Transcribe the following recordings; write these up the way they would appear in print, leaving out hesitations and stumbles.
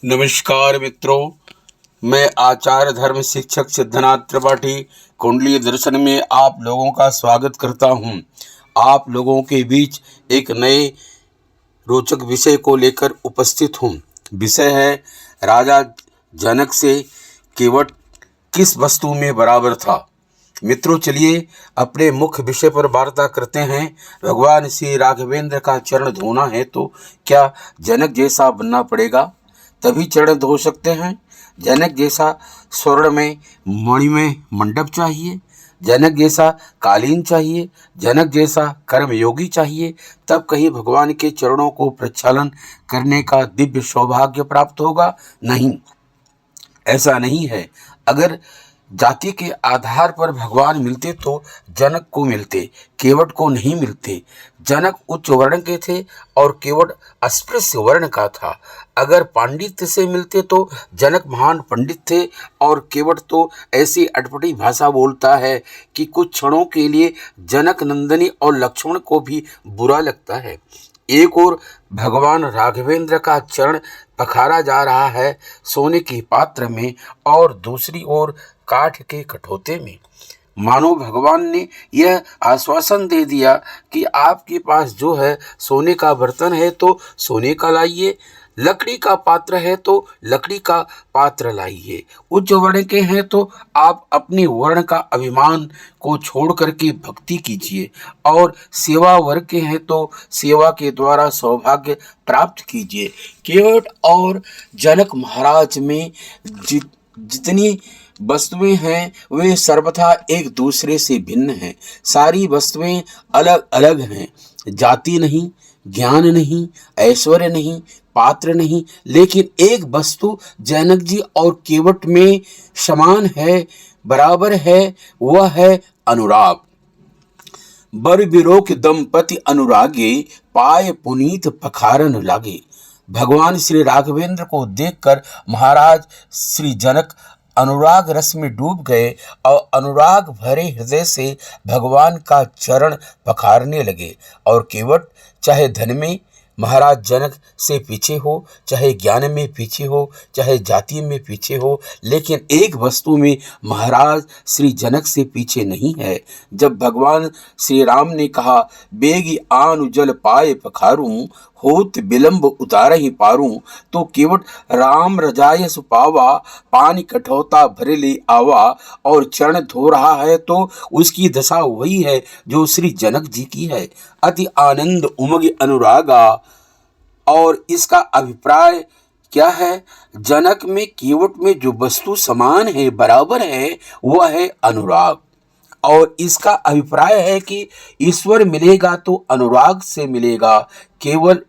नमस्कार मित्रों, मैं आचार्य धर्म शिक्षक सिद्धनाथ त्रिपाठी कुंडली दर्शन में आप लोगों का स्वागत करता हूं। आप लोगों के बीच एक नए रोचक विषय को लेकर उपस्थित हूं। विषय है राजा जनक से केवट किस वस्तु में बराबर था। मित्रों, चलिए अपने मुख्य विषय पर वार्ता करते हैं। भगवान श्री राघवेंद्र का चरण धोना है तो क्या जनक जैसा बनना पड़ेगा, तभी चरण धो सकते हैं। जनक जैसा स्वर्ण में मणिमय मंडप चाहिए, जनक जैसा कालीन चाहिए, जनक जैसा कर्मयोगी चाहिए, तब कहीं भगवान के चरणों को प्रक्षालन करने का दिव्य सौभाग्य प्राप्त होगा। नहीं, ऐसा नहीं है। अगर जाति के आधार पर भगवान मिलते तो जनक को मिलते, केवट को नहीं मिलते। जनक उच्च वर्ण के थे और केवट अस्पृश्य वर्ण का था। अगर पांडित्य से मिलते तो जनक महान पंडित थे और केवट तो ऐसी अटपटी भाषा बोलता है कि कुछ क्षणों के लिए जनक नंदनी और लक्ष्मण को भी बुरा लगता है। एक ओर भगवान राघवेंद्र का चरण पखारा जा रहा है सोने के पात्र में और दूसरी ओर काठ के कठोते में। मानो भगवान ने यह आश्वासन दे दिया कि आपके पास जो है सोने का बर्तन है तो सोने का लाइए, लकड़ी का पात्र है तो लकड़ी का पात्र लाइए। उच्च वर्ण के हैं तो आप अपने वर्ण का अभिमान को छोड़ करके भक्ति कीजिए और सेवा वर्ग के हैं तो सेवा के द्वारा सौभाग्य प्राप्त कीजिए। केवट और जनक महाराज में जितनी वस्तुएं हैं वे सर्वथा एक दूसरे से भिन्न हैं। सारी वस्तुएं अलग अलग हैं। जाति नहीं, ज्ञान नहीं, ऐश्वर्य नहीं, पात्र नहीं, लेकिन एक वस्तु जनक जी और केवट में समान है, बराबर है, वह है अनुराग। बर बिरोक दंपति अनुरागे, पाए पुनीत पखारन लागे। भगवान श्री राघवेंद्र को देखकर महाराज श्री जनक अनुराग रस में डूब गए और अनुराग भरे हृदय से भगवान का चरण पखारने लगे। और केवट चाहे धन में महाराज जनक से पीछे हो, चाहे ज्ञान में पीछे हो, चाहे जाति में पीछे हो, लेकिन एक वस्तु में महाराज श्री जनक से पीछे नहीं है। जब भगवान श्री राम ने कहा बेगी आनु जल पाए पखारूं, होत विलंब उतार ही पारूं, तो केवट राम रजाय सुपावा, पानी कठौता भरे ले आवा और चरण धो रहा है तो उसकी दशा वही है जो श्री जनक जी की है। अति आनंद उमग अनुरागा। और इसका अभिप्राय क्या है? जनक में केवट में जो वस्तु समान है, बराबर है, वह है अनुराग। और इसका अभिप्राय है कि ईश्वर मिलेगा तो अनुराग से मिलेगा, केवल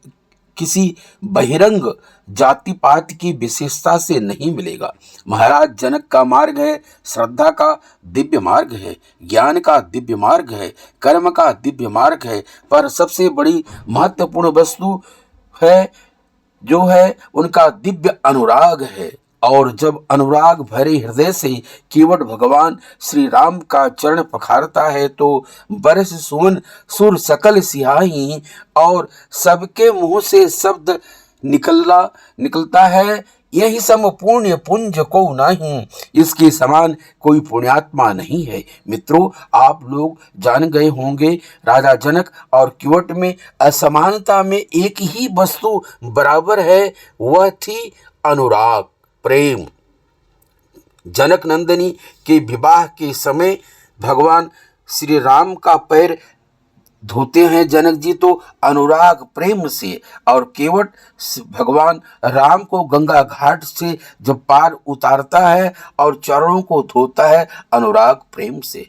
किसी बहिरंग जाति पात की विशेषता से नहीं मिलेगा। महाराज जनक का मार्ग है श्रद्धा का दिव्य मार्ग है, ज्ञान का दिव्य मार्ग है, कर्म का दिव्य मार्ग है, पर सबसे बड़ी महत्वपूर्ण वस्तु है जो है उनका दिव्य अनुराग है। और जब अनुराग भरे हृदय से केवट भगवान श्री राम का चरण पखारता है तो बरस सुवन सुर सकल सिहाही और सबके मुंह से शब्द निकलता है यही सम पुण्य पुंज को नहीं, इसके समान कोई पुण्यात्मा नहीं है। मित्रों, आप लोग जान गए होंगे राजा जनक और केवट में असमानता में एक ही वस्तु बराबर है, वह थी अनुराग, प्रेम। जनक नंदनी के विवाह के समय भगवान श्री राम का पैर धोते हैं जनक जी तो अनुराग प्रेम से, और केवट भगवान राम को गंगा घाट से जब पार उतारता है और चरणों को धोता है अनुराग प्रेम से।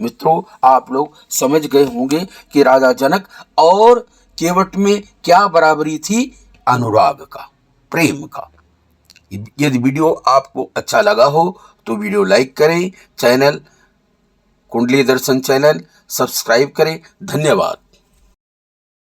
मित्रों, आप लोग समझ गए होंगे कि राजा जनक और केवट में क्या बराबरी थी? अनुराग का, प्रेम का। यदि वीडियो आपको अच्छा लगा हो तो वीडियो लाइक करें, चैनल कुंडली दर्शन चैनल सब्सक्राइब करें। धन्यवाद।